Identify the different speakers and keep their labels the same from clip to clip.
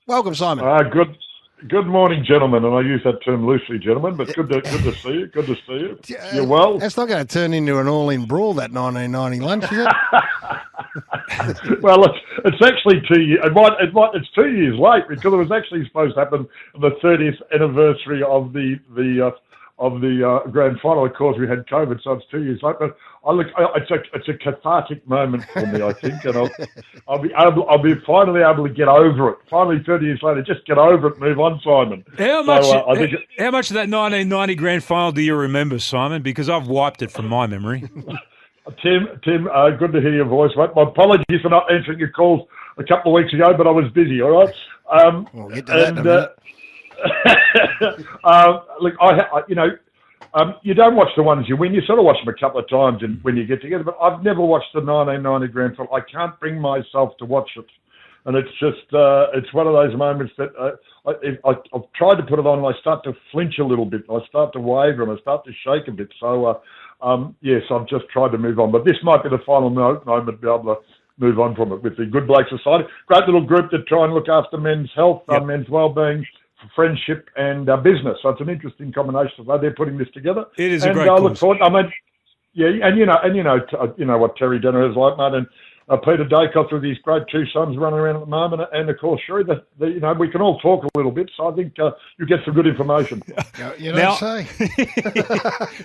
Speaker 1: Welcome, Simon.
Speaker 2: Good morning, gentlemen, and I use that term loosely, gentlemen, but good to see you. Good to see you. You're well.
Speaker 1: That's not going to turn into an all-in brawl, that 1990 lunch, is it?
Speaker 2: Well, it's actually 2 years. It's 2 years late because it was actually supposed to happen on the 30th anniversary of the grand final. Of course, we had COVID, so it's 2 years late. But it's a cathartic moment for me, I think, and I'll be finally able to get over it. Finally, 30 years later, just get over it, move on, Simon.
Speaker 3: How much of that 1990 grand final do you remember, Simon? Because I've wiped it from my memory.
Speaker 2: Tim, good to hear your voice, mate. My apologies for not answering your calls a couple of weeks ago, but I was busy. All right.
Speaker 1: We'll get to that in a minute.
Speaker 2: Look, you don't watch the ones you win. You sort of watch them a couple of times when you get together. But I've never watched the 1990 grand final. I can't bring myself to watch it, and it's just it's one of those moments that I've tried to put it on, and I start to flinch a little bit. I start to waver, and I start to shake a bit. So yes, I've just tried to move on. But this might be the final moment to be able to move on from it with the Good Blake Society. Great little group that try and look after men's health, men's well-being, friendship and business. So it's an interesting combination. So they're putting this together.
Speaker 3: It is a great cause.
Speaker 2: Look forward. I mean, yeah, and you know what Terry Denner is like, mate, and Peter Dacos with his great two sons running around at the moment, and of course, Sherry, we can all talk a little bit. So I think you get some good information.
Speaker 1: You don't say.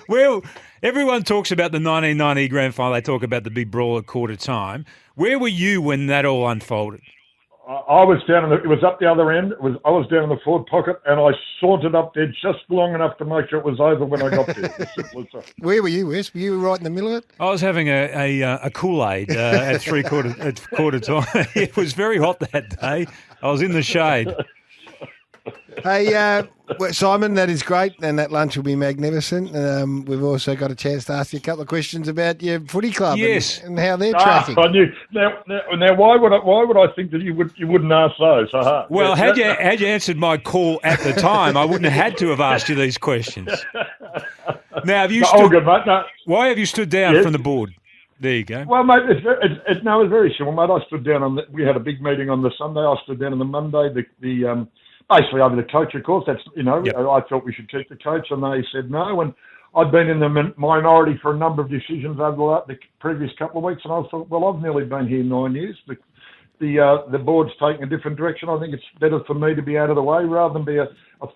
Speaker 3: Well, everyone talks about the 1990 grand final. They talk about the big brawl at quarter time. Where were you when that all unfolded?
Speaker 2: I was down it was up the other end. I was down in the forward pocket, and I sauntered up there just long enough to make sure it was over when I got there. As simple as that.
Speaker 1: Where were you, Wes? Were you right in the middle of it?
Speaker 3: I was having a Kool-Aid at quarter time. It was very hot that day. I was in the shade.
Speaker 1: Hey, Simon, that is great, and that lunch will be magnificent. We've also got a chance to ask you a couple of questions about your footy club,
Speaker 3: yes,
Speaker 1: and how they're tracking.
Speaker 2: I knew. Now, why would I think that you wouldn't ask those?
Speaker 3: Well, had you answered my call at the time, I wouldn't have had to have asked you these questions. Now, have you?
Speaker 2: Good, mate. No.
Speaker 3: Why have you stood down from the board? There you go.
Speaker 2: Well, mate, it's very simple, mate. I stood down we had a big meeting on the Sunday. I stood down on the Monday. Basically over the coach, of course. That's I thought we should keep the coach, and they said no. And I'd been in the minority for a number of decisions over the previous couple of weeks, and I thought, well, I've nearly been here 9 years. The board's taking a different direction. I think it's better for me to be out of the way rather than be a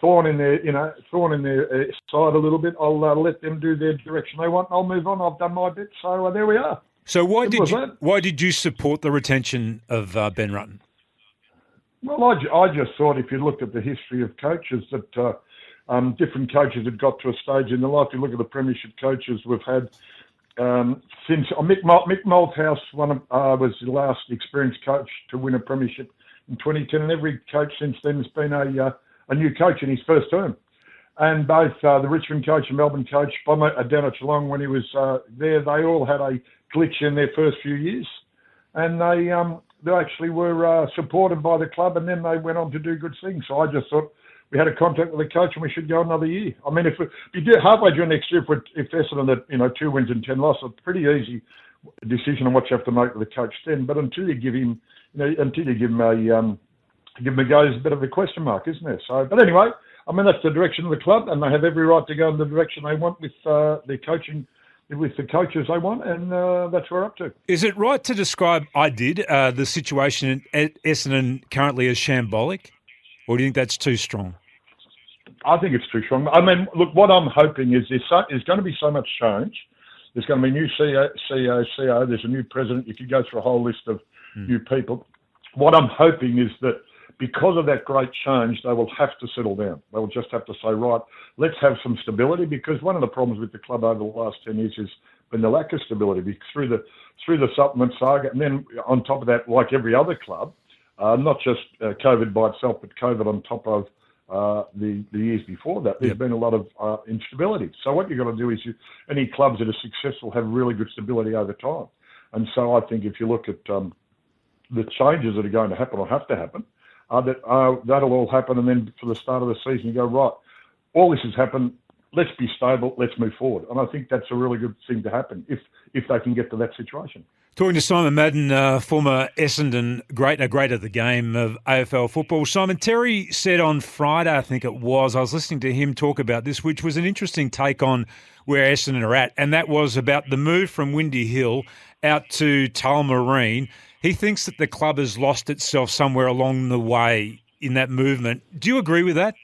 Speaker 2: thorn in their side a little bit. I'll let them do their direction they want. I'll move on. I've done my bit, so there we are.
Speaker 3: So why did you support the retention of Ben Rutten?
Speaker 2: Well, I just thought if you looked at the history of coaches that different coaches had got to a stage in their life. You look at the premiership coaches we've had since Mick Malthouse was the last experienced coach to win a premiership in 2010, and every coach since then has been a new coach in his first term. And both the Richmond coach and Melbourne coach, down at Geelong when he was there, they all had a glitch in their first few years, and they actually were supported by the club, and then they went on to do good things. So I just thought we had a contract with the coach, and we should go another year. I mean, if you do halfway during next year, if Essendon had 2 wins and 10 losses, it's a pretty easy decision on what you have to make with the coach then. But until you give him, a go, is a bit of a question mark, isn't there? So, but anyway, I mean that's the direction of the club, and they have every right to go in the direction they want with their coaching. With the coaches they want, and that's where we're up to.
Speaker 3: Is it right to describe, the situation at Essendon currently as shambolic, or do you think that's too strong?
Speaker 2: I think it's too strong. I mean, look, what I'm hoping is there's going to be so much change. There's going to be a new CEO, there's a new president. You could go through a whole list of new people. What I'm hoping is that because of that great change, they will have to settle down. They will just have to say, right, let's have some stability, because one of the problems with the club over the last 10 years has been the lack of stability through the supplement saga. And then on top of that, like every other club, not just COVID by itself, but COVID on top of the years before that, there's been a lot of instability. So what you've got to do is any clubs that are successful have really good stability over time. And so I think if you look at the changes that are going to happen or have to happen, that'll all happen, and then for the start of the season you go, right, all this has happened, let's be stable, let's move forward. And I think that's a really good thing to happen if they can get to that situation.
Speaker 3: Talking to Simon Madden, former Essendon great of the game of AFL football. Simon, Terry said on Friday, I think it was, I was listening to him talk about this, which was an interesting take on where Essendon are at, and that was about the move from Windy Hill out to Tullamarine. He thinks that the club has lost itself somewhere along the way in that movement. Do you agree with that?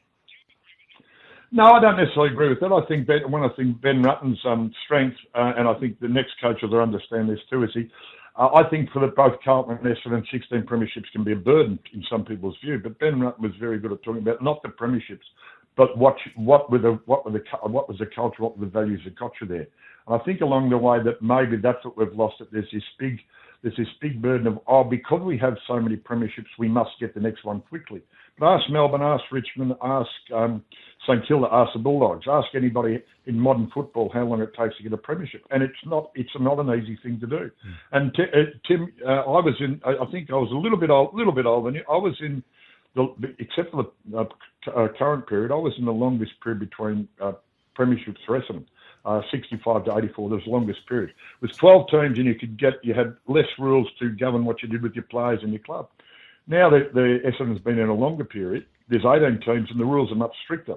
Speaker 2: No, I don't necessarily agree with that. I think Ben Rutten's strength, and I think the next coach will understand this too, is I think for both Carlton and Essendon, 16 premierships can be a burden in some people's view. But Ben Rutten was very good at talking about not the premierships, but what was the culture, what were the values of culture there. And I think along the way that maybe that's what we've lost. That there's this big burden of because we have so many premierships, we must get the next one quickly. But ask Melbourne, ask Richmond, ask St Kilda, ask the Bulldogs, ask anybody in modern football how long it takes to get a premiership, and it's not an easy thing to do. And Tim, I think I was a little bit older than you. I was in except for the current period, I was in the longest period between premierships for Essendon. 65 to 84, that was the longest period. It was 12 teams, and you had less rules to govern what you did with your players and your club. Now the Essendon's been in a longer period. There's 18 teams, and the rules are much stricter.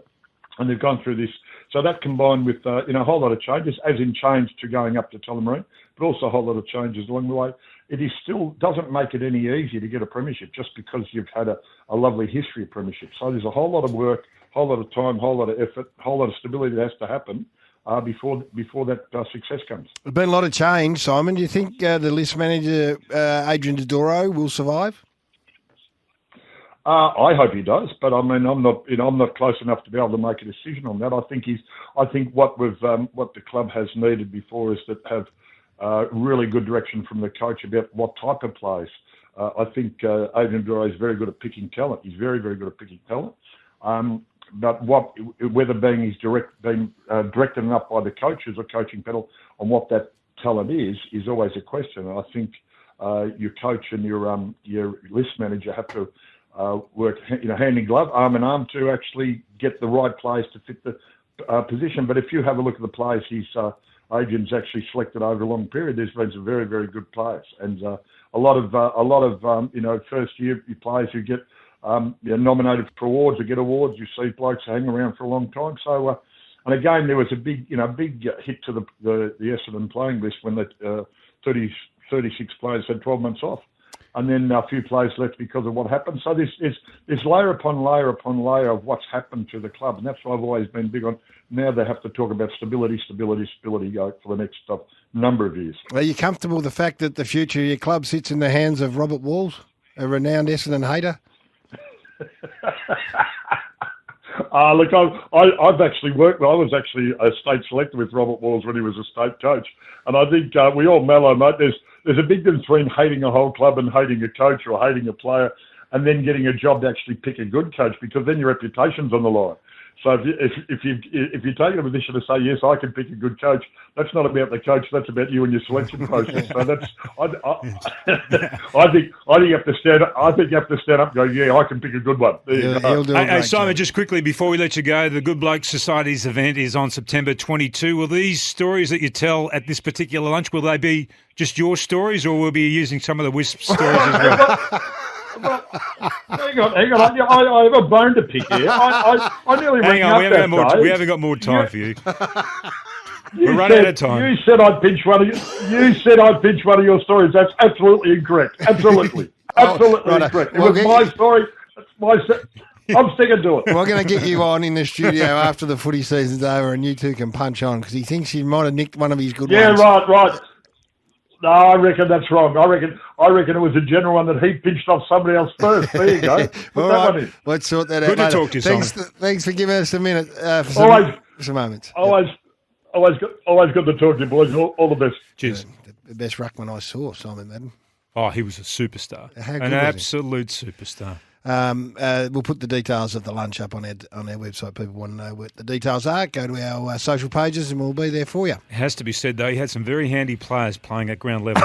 Speaker 2: And they've gone through this. So that combined with a whole lot of changes, as in change to going up to Tullamarine, but also a whole lot of changes along the way. It is still doesn't make it any easier to get a premiership just because you've had a lovely history of premiership. So there's a whole lot of work, whole lot of time, whole lot of effort, whole lot of stability that has to happen before that success comes.
Speaker 1: There's been a lot of change, Simon. Do you think the list manager, Adrian Dodoro, will survive?
Speaker 2: I hope he does, but I mean, I'm not close enough to be able to make a decision on that. I think what the club has needed before is to have really good direction from the coach about what type of players. I think Adrian Dodoro is very good at picking talent. He's very, very good at picking talent. But whether being directed enough by the coaches or coaching panel on what that talent is always a question. And I think your coach and your list manager have to work hand in glove, arm in arm, to actually get the right players to fit the position. But if you have a look at the players Adrian's actually selected over a long period, there's been some very, very good players, and a lot of first year players who get nominated for awards or get awards. You see blokes hang around for a long time. So and again, there was a big hit to the Essendon playing list when the 36 players had 12 months off. And then a few players left because of what happened. So there's layer upon layer upon layer of what's happened to the club. And that's what I've always been big on. Now they have to talk about stability for the next number of years.
Speaker 1: Are you comfortable with the fact that the future of your club sits in the hands of Robert Walls, a renowned Essendon hater?
Speaker 2: Look, I've actually worked. I was actually a state selector with Robert Walls when he was a state coach. And I think we all mellow, mate. There's a big difference between hating a whole club and hating a coach or hating a player, and then getting a job to actually pick a good coach, because then your reputation's on the line. So if you take a position to say, yes, I can pick a good coach, that's not about the coach, that's about you and your selection process. So that's I think you have to stand up. I think you have to stand up and go, yeah, I can pick a good one.
Speaker 3: Hey, Simon, just quickly before we let you go, the Good Bloke Society's event is on September 22. Will these stories that you tell at this particular lunch, will they be just your stories, or will we be using some of the Wisp stories as well?
Speaker 2: Well, hang on. I have a bone to pick here. I nearly
Speaker 3: hang on, we haven't got more time for you. We're running out of time.
Speaker 2: You said I'd pinch one of your stories. That's absolutely incorrect. Absolutely incorrect. It was my story. I'm sticking to it.
Speaker 1: We're going to get you on in the studio after the footy season's over, and you two can punch on, because he thinks you might have nicked one of his good ones.
Speaker 2: Yeah, right. No, I reckon that's wrong. I reckon it was a general one that he pinched off somebody else first. There you go.
Speaker 1: All right, let's sort that out.
Speaker 3: Good to talk to you, Simon.
Speaker 1: Thanks for giving us a minute for some moments.
Speaker 2: Always good to talk to you, boys. All the best.
Speaker 3: Cheers.
Speaker 1: The best ruckman I saw, Simon Madden.
Speaker 3: Oh, he was a superstar. An absolute superstar.
Speaker 1: We'll put the details of the lunch up on our website. People want to know what the details are. Go to our social pages and we'll be there for you.
Speaker 3: It has to be said, though, he had some very handy players playing at ground level.